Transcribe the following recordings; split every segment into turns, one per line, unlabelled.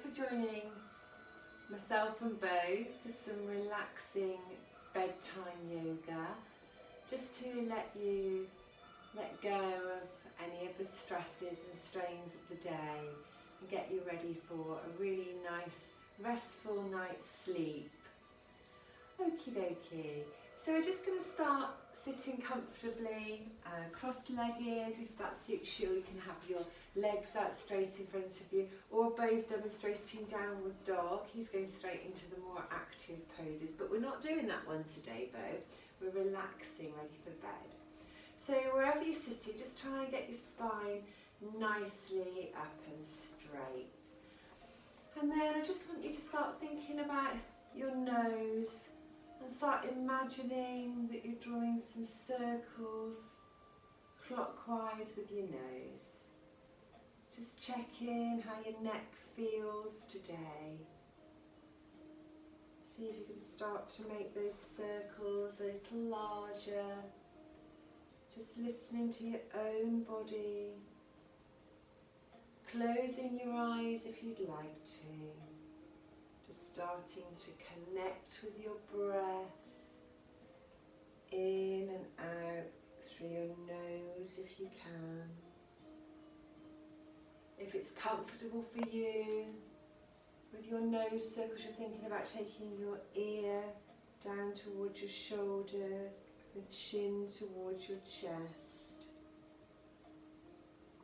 for joining myself and Bo for some relaxing bedtime yoga, just to let you let go of any of the stresses and strains of the day and get you ready for a really nice restful night's sleep. Okie dokie. So we're just going to start sitting comfortably, cross-legged. If that suits you, you can have your legs out straight in front of you, or Bo's demonstrating downward dog. He's going straight into the more active poses, but we're not doing that one today, Bo. We're relaxing, ready for bed. So wherever you're sitting, just try and get your spine nicely up and straight. And then I just want you to start thinking about your nose and start imagining that you're drawing some circles clockwise with your nose. Just check in how your neck feels today. See if you can start to make those circles a little larger. Just listening to your own body. Closing your eyes if you'd like to. Just starting to connect with your breath. In and out through your nose if you can. If it's comfortable for you, with your nose circles, you're thinking about taking your ear down towards your shoulder, the chin towards your chest.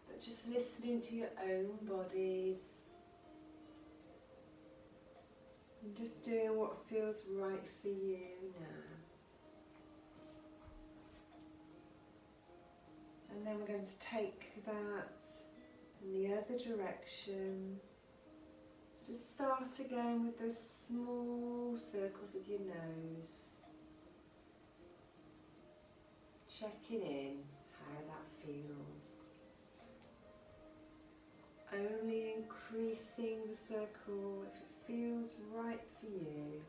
But just listening to your own bodies. And just doing what feels right for you now. And then we're going to take that in the other direction. Just start again with those small circles with your nose. Checking in how that feels. Only increasing the circle if it feels right for you.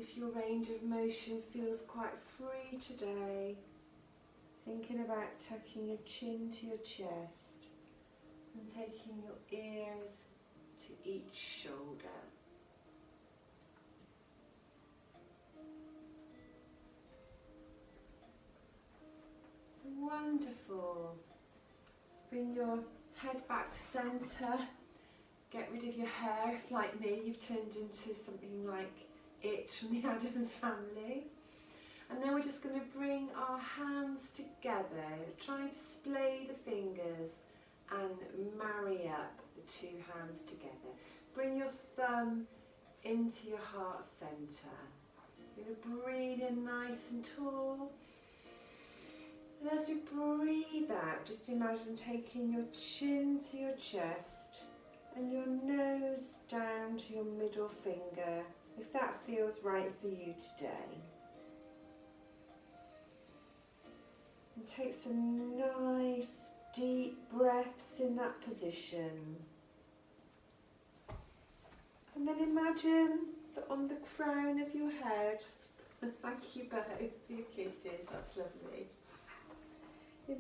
If your range of motion feels quite free today, thinking about tucking your chin to your chest and taking your ears to each shoulder. Wonderful. Bring your head back to centre. Get rid of your hair if, like me, you've turned into something like it from the Addams Family. And then we're just going to bring our hands together, try and splay the fingers and marry up the two hands together. Bring your thumb into your heart centre. You're going to breathe in nice and tall. And as you breathe out, just imagine taking your chin to your chest and your nose down to your middle finger, if that feels right for you today. And take some nice deep breaths in that position. And then imagine that on the crown of your head, thank you Bo for your kisses, that's lovely.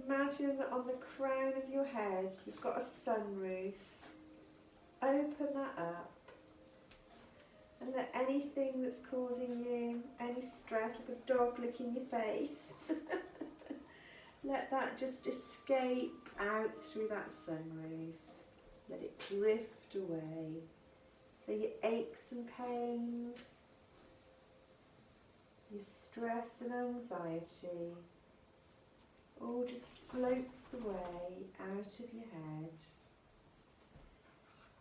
Imagine that on the crown of your head you've got a sunroof. Open that up. And let anything that's causing you any stress, like a dog licking your face, let that just escape out through that sunroof. Let it drift away. So your aches and pains, your stress and anxiety, all just floats away out of your head.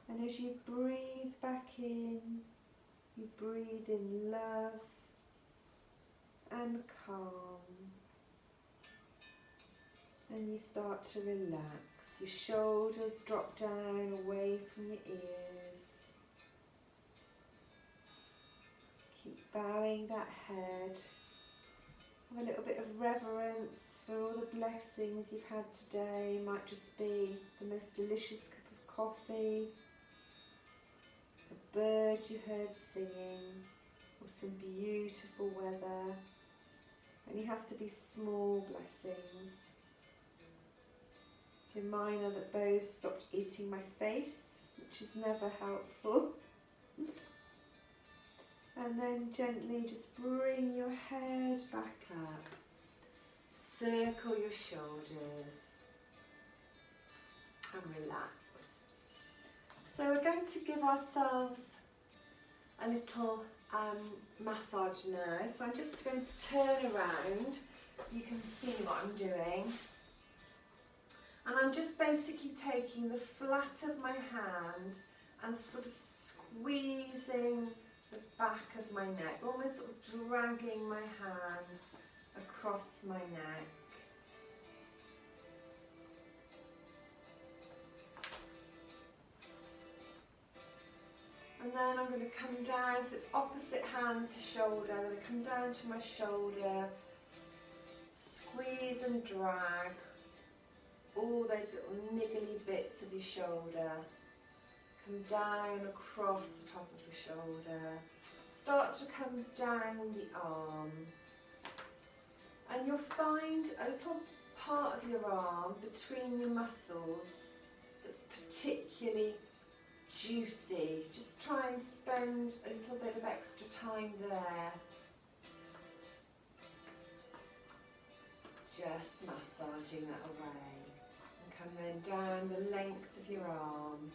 And as you breathe back in, you breathe in love and calm, and you start to relax. Your shoulders drop down away from your ears. Keep bowing that head. Have a little bit of reverence for all the blessings you've had today. It might just be the most delicious cup of coffee, a bird you heard singing, or some beautiful weather. Only has to be small blessings. So mine are that both stopped eating my face, which is never helpful. And then gently just bring your head back up. Circle your shoulders and relax. So we're going to give ourselves a little massage now. So I'm just going to turn around so you can see what I'm doing. And I'm just basically taking the flat of my hand and sort of squeezing the back of my neck, almost sort of dragging my hand across my neck. And then I'm going to come down, so it's opposite hand to shoulder. I'm going to come down to my shoulder, squeeze and drag all those little niggly bits of your shoulder. Come down across the top of your shoulder. Start to come down the arm. And you'll find a little part of your arm between your muscles that's particularly juicy. Just try and spend a little bit of extra time there. Just massaging that away. And come then down the length of your arm.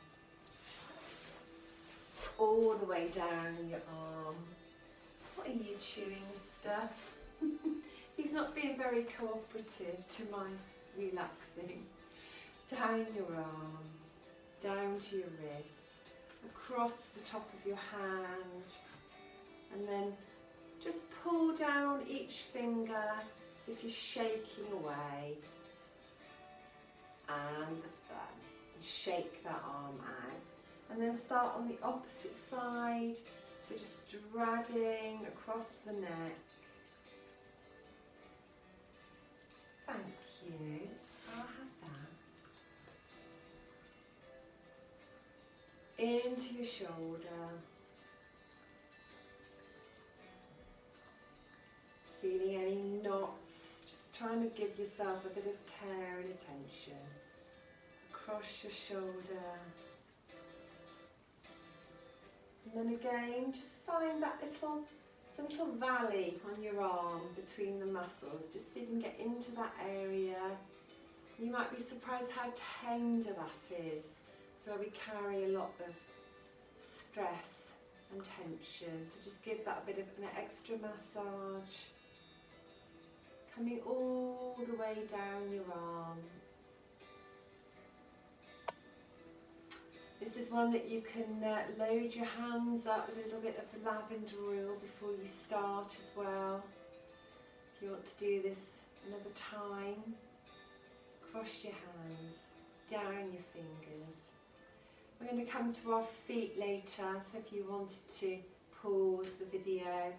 All the way down your arm. What are you chewing, stuff? He's not being very cooperative to my relaxing. Down your arm, down to your wrist, across the top of your hand, and then just pull down each finger as if you're shaking away, and the thumb, and shake that arm out. And then start on the opposite side, so just dragging across the neck. Thank you. I'll have that. Into your shoulder. Feeling any knots, just trying to give yourself a bit of care and attention. Across your shoulder. And then again, just find that some little valley on your arm between the muscles, just so you can get into that area. You might be surprised how tender that is. It's where we carry a lot of stress and tension. So just give that a bit of an extra massage. Coming all the way down your arm. This is one that you can load your hands up with a little bit of lavender oil before you start as well. If you want to do this another time, cross your hands, down your fingers. We're going to come to our feet later, so if you wanted to pause the video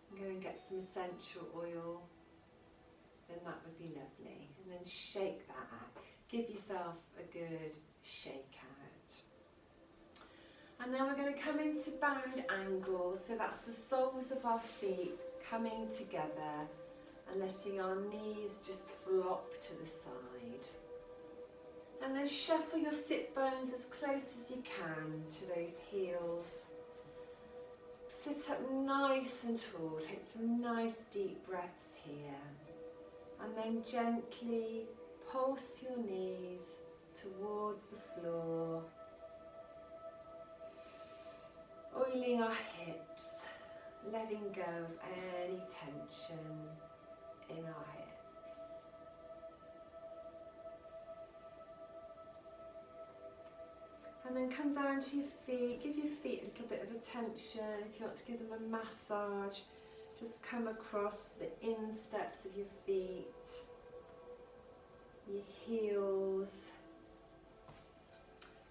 and go and get some essential oil, then that would be lovely. And then shake that out. Give yourself a good shake out. And then we're going to come into bound angles, so that's the soles of our feet coming together and letting our knees just flop to the side. And then shuffle your sit bones as close as you can to those heels. Sit up nice and tall, take some nice deep breaths here. And then gently pulse your knees towards the floor. Oiling our hips, letting go of any tension in our hips. And then come down to your feet, give your feet a little bit of attention. If you want to give them a massage, just come across the insteps of your feet, your heels,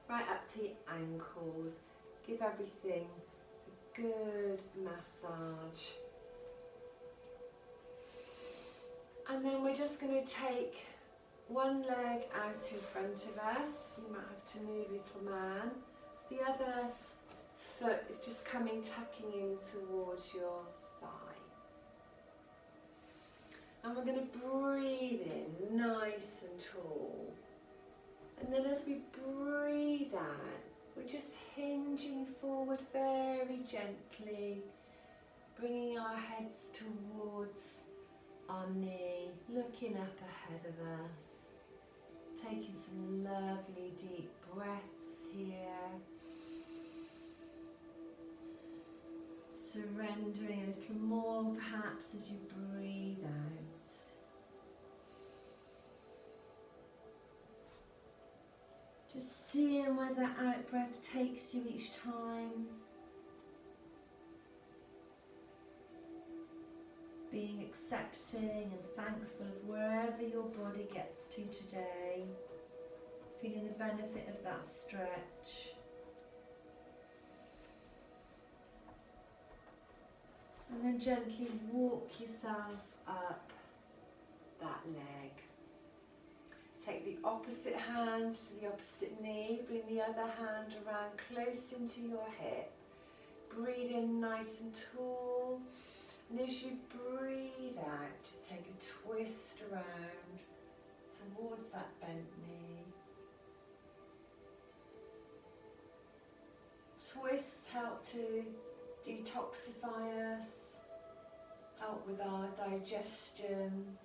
right up to your ankles. Give everything a good massage. And then we're just going to take one leg out in front of us. You might have to move, little man. The other foot is just coming, tucking in towards your thigh. And we're going to breathe in nice and tall. And then as we breathe out, we're just hinging forward very gently, bringing our heads towards our knee, looking up ahead of us, taking some lovely deep breaths here, surrendering a little more perhaps as you breathe out. Just seeing where that out breath takes you each time. Being accepting and thankful of wherever your body gets to today. Feeling the benefit of that stretch. And then gently walk yourself up that leg. Take the opposite hand to the opposite knee. Bring the other hand around close into your hip. Breathe in nice and tall. And as you breathe out, just take a twist around towards that bent knee. Twists help to detoxify us, help with our digestion.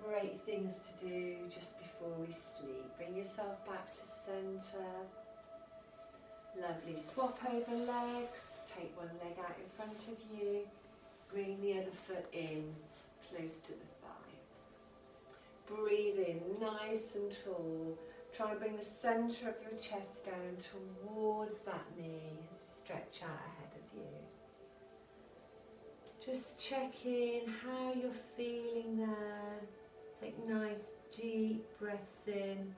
Great things to do just before we sleep. Bring yourself back to centre. Lovely. Swap over legs. Take one leg out in front of you. Bring the other foot in, close to the thigh. Breathe in nice and tall. Try and bring the centre of your chest down towards that knee as you stretch out ahead of you. Just check in how you're feeling there. Take nice deep breaths in,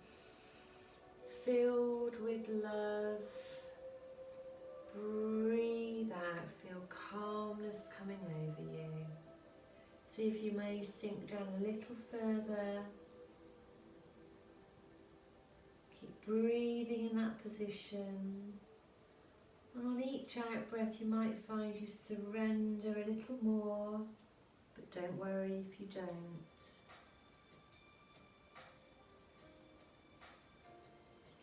filled with love. Breathe out, feel calmness coming over you. See if you may sink down a little further. Keep breathing in that position. And on each out breath you might find you surrender a little more, but don't worry if you don't.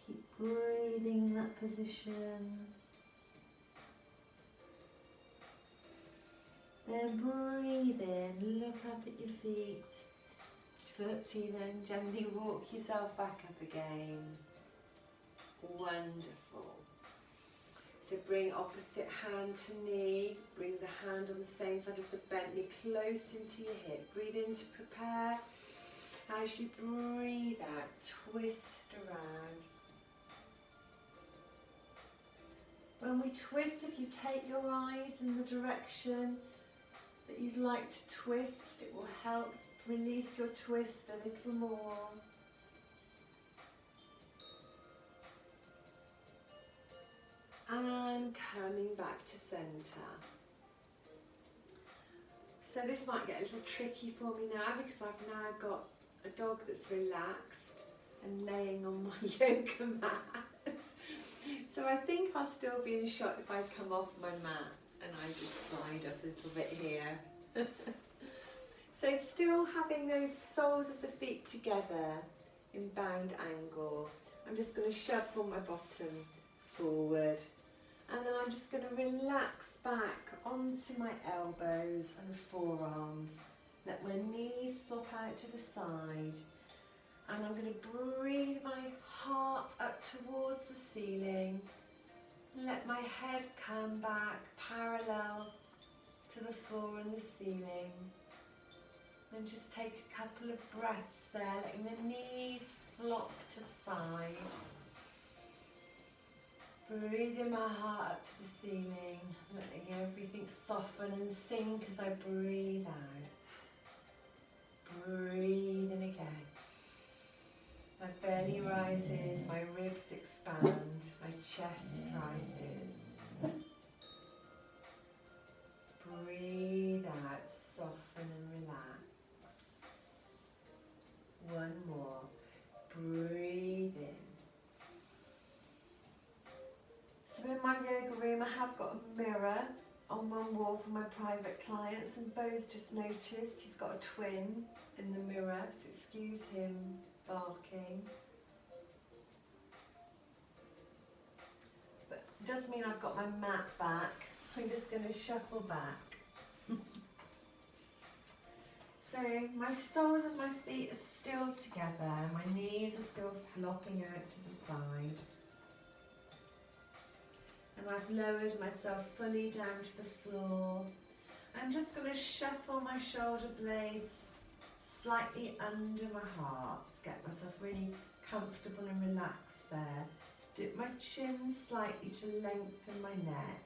Keep breathing in that position. Then breathe in, look up at your feet, foot in, and gently walk yourself back up again. Wonderful. So bring opposite hand to knee, bring the hand on the same side as the bent knee close into your hip. Breathe in to prepare. As you breathe out, twist around. When we twist, if you take your eyes in the direction that you'd like to twist, it will help release your twist a little more. And coming back to centre. So this might get a little tricky for me now because I've now got a dog that's relaxed and laying on my yoga mat. So I think I'll still be in shot if I come off my mat and I just slide up a little bit here. So still having those soles of the feet together in bound angle. I'm just going to shuffle my bottom forward. And then I'm just going to relax back onto my elbows and forearms. Let my knees flop out to the side. And I'm going to breathe my heart up towards the ceiling. Let my head come back parallel to the floor and the ceiling. And just take a couple of breaths there, letting the knees flop to the side. Breathing my heart up to the ceiling, letting everything soften and sink as I breathe out. Breathing again. My belly rises, my ribs expand, my chest rises. Breathe out, soften and relax. One more. Breathe in. have got a mirror on one wall for my private clients, and Bo's just noticed he's got a twin in the mirror, so excuse him barking. But it does mean I've got my mat back, so I'm just going to shuffle back. So my soles of my feet are still together, my knees are still flopping out to the side. And I've lowered myself fully down to the floor. I'm just going to shuffle my shoulder blades slightly under my heart to get myself really comfortable and relaxed there. Dip my chin slightly to lengthen my neck.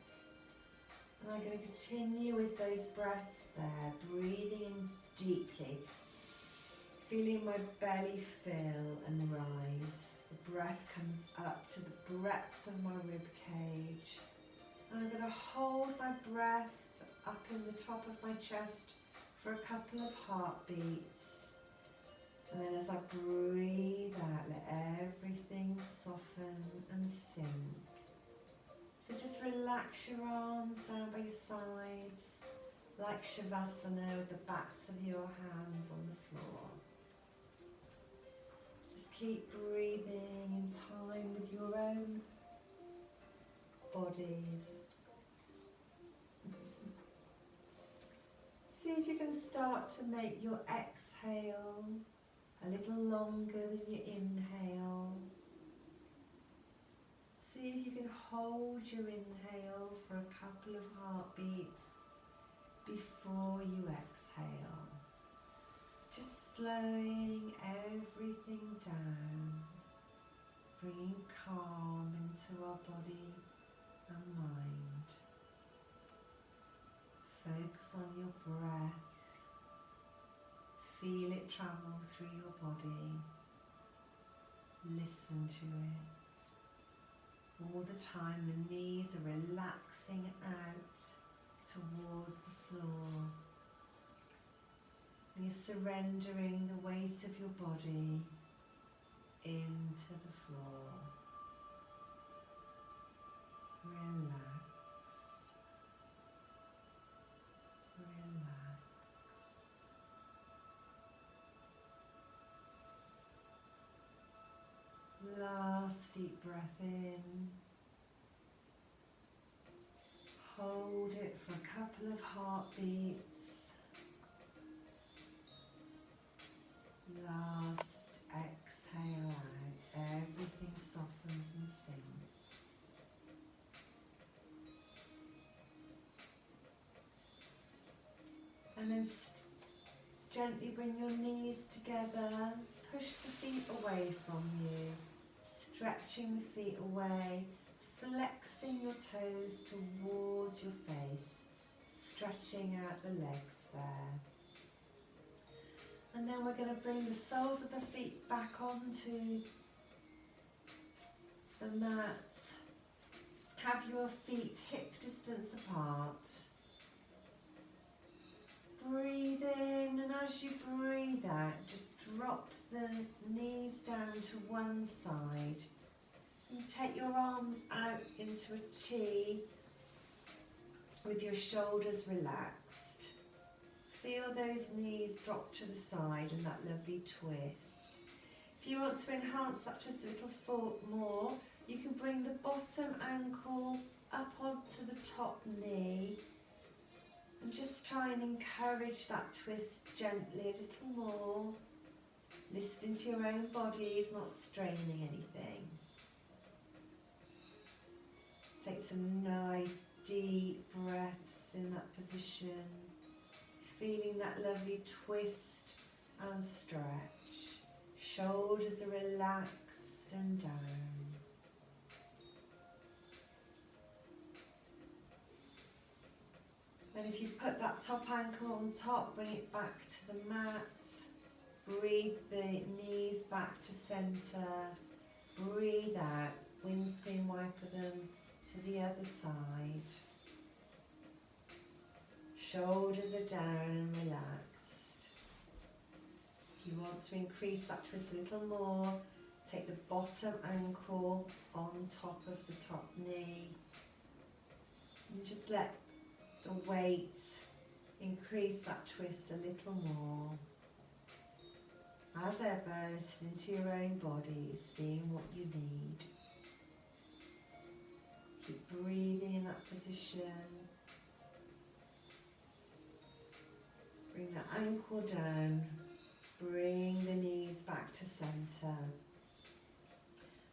And I'm going to continue with those breaths there, breathing in deeply, feeling my belly fill and rise. The breath comes up to the breadth of my rib cage. And I'm going to hold my breath up in the top of my chest for a couple of heartbeats. And then as I breathe out, let everything soften and sink. So just relax your arms down by your sides, like Shavasana with the backs of your hands on the floor. Just keep breathing in time with your own bodies. See if you can start to make your exhale a little longer than your inhale. See if you can hold your inhale for a couple of heartbeats before you exhale. Just slowing everything down, bringing calm into our body and mind. Focus on your breath. Feel it travel through your body. Listen to it. All the time the knees are relaxing out towards the floor. And you're surrendering the weight of your body into the floor. Relax. Relax. Last deep breath in. Hold it for a couple of heartbeats. Last exhale out. Everything softens and sinks. And then gently bring your knees together. Push the feet away from you. Stretching the feet away, flexing your toes towards your face, stretching out the legs there. And then we're going to bring the soles of the feet back onto the mat. Have your feet hip distance apart. Breathe in, and as you breathe out, just drop the knees down to one side. And take your arms out into a T with your shoulders relaxed. Feel those knees drop to the side and that lovely twist. If you want to enhance that twist a little more, you can bring the bottom ankle up onto the top knee. And just try and encourage that twist gently a little more. Listening to your own body, not straining anything. Take some nice deep breaths in that position. Feeling that lovely twist and stretch. Shoulders are relaxed and down. And if you've put that top ankle on top, bring it back to the mat. Breathe the knees back to centre. Breathe out. Windscreen wiper them to the other side. Shoulders are down and relaxed. If you want to increase that twist a little more, take the bottom ankle on top of the top knee. And just let the weight increase that twist a little more. As ever, listening to your own body, seeing what you need. Keep breathing in that position. Bring the ankle down. Bring the knees back to centre.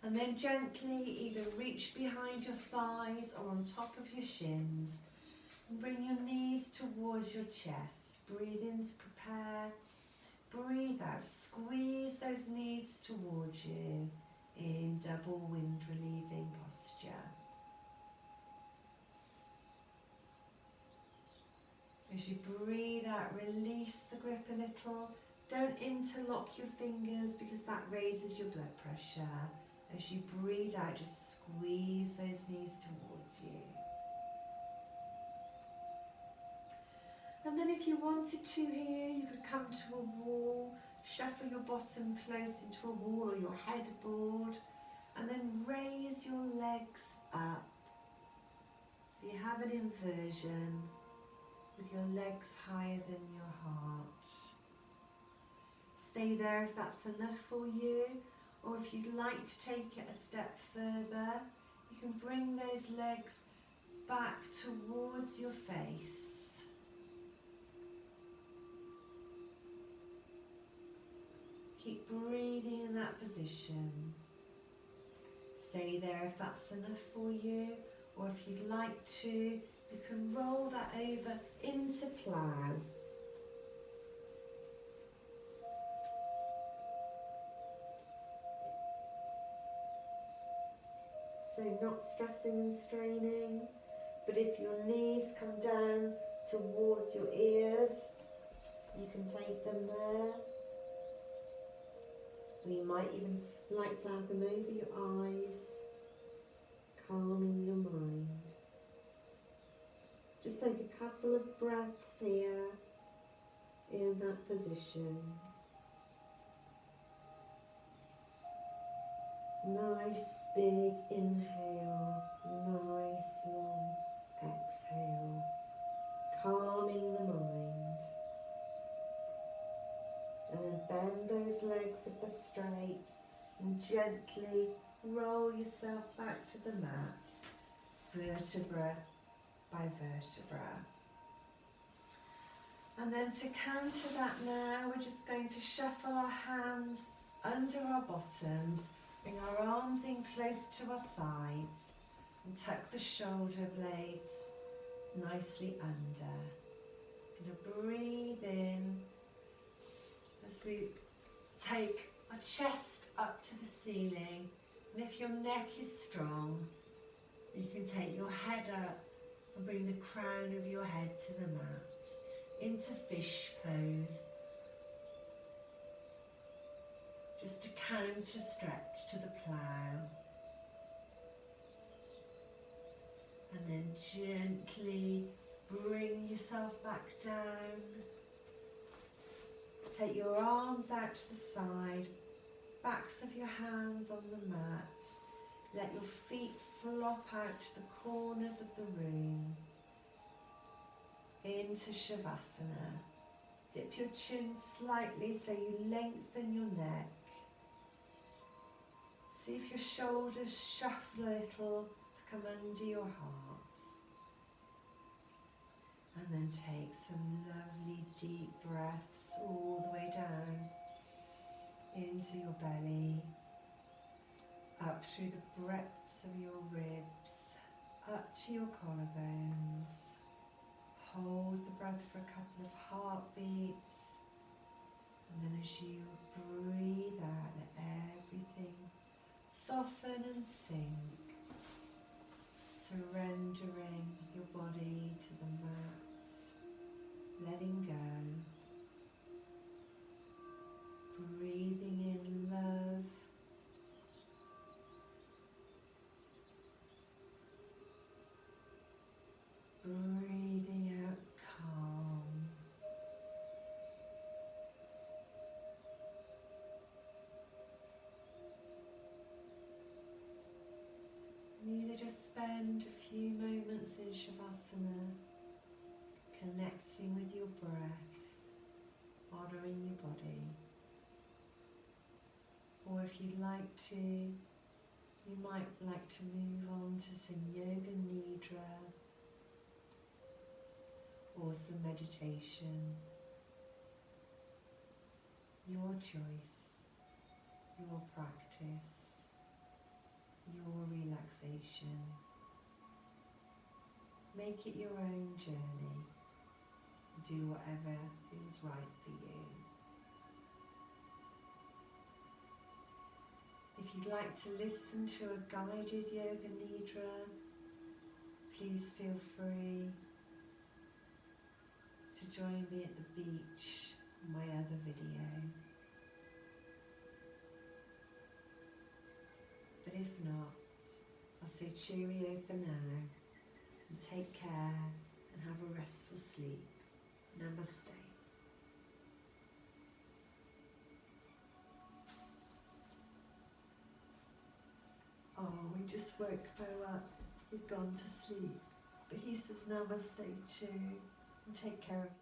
And then gently either reach behind your thighs or on top of your shins. And bring your knees towards your chest. Breathe in to prepare. Breathe out. Squeeze those knees towards you in double wind relieving posture. As you breathe out, release the grip a little. Don't interlock your fingers because that raises your blood pressure. As you breathe out, just squeeze those knees towards you. And then if you wanted to here, you could come to a wall, shuffle your bottom close into a wall or your headboard, and then raise your legs up. So you have an inversion with your legs higher than your heart. Stay there if that's enough for you, or if you'd like to take it a step further, you can bring those legs back towards your face. Keep breathing in that position. Stay there if that's enough for you, or if you'd like to, you can roll that over into plough. So not stressing and straining, but if your knees come down towards your ears, you can take them there. Or you might even like to have them over your eyes, calming your mind. Just take a couple of breaths here in that position. Nice big inhale, nice long exhale, calming the mind. And then bend those legs if they're straight and gently roll yourself back to the mat, vertebra by vertebra. And then to counter that now, we're just going to shuffle our hands under our bottoms, bring our arms in close to our sides and tuck the shoulder blades nicely under. Going to breathe in as we take our chest up to the ceiling, and if your neck is strong, you can take your head up and bring the crown of your head to the mat into fish pose, just a counter stretch to the plough, and then gently bring yourself back down. Take your arms out to the side, backs of your hands on the mat. Let your feet flop out to the corners of the room into Shavasana. Dip your chin slightly so you lengthen your neck. See if your shoulders shuffle a little to come under your heart. And then take some lovely deep breaths all the way down into your belly, up through the breadths of your ribs, up to your collarbones. Hold the breath for a couple of heartbeats, and then as you breathe out, let everything soften and sink, surrendering your body to the mat, letting go, breathing in love, breathing out calm. And either just spend a few moments in Shavasana, connecting with your breath, honouring your body. Or if you'd like to, you might like to move on to some Yoga Nidra or some meditation. Your choice, your practice, your relaxation. Make it your own journey. Do whatever feels right for you. If you'd like to listen to a guided Yoga Nidra, please feel free to join me at the beach in my other video. But if not, I'll say cheerio for now, and take care and have a restful sleep. Namaste. Oh, we just woke Bo up. He'd gone to sleep. But he says namaste too, and take care of you.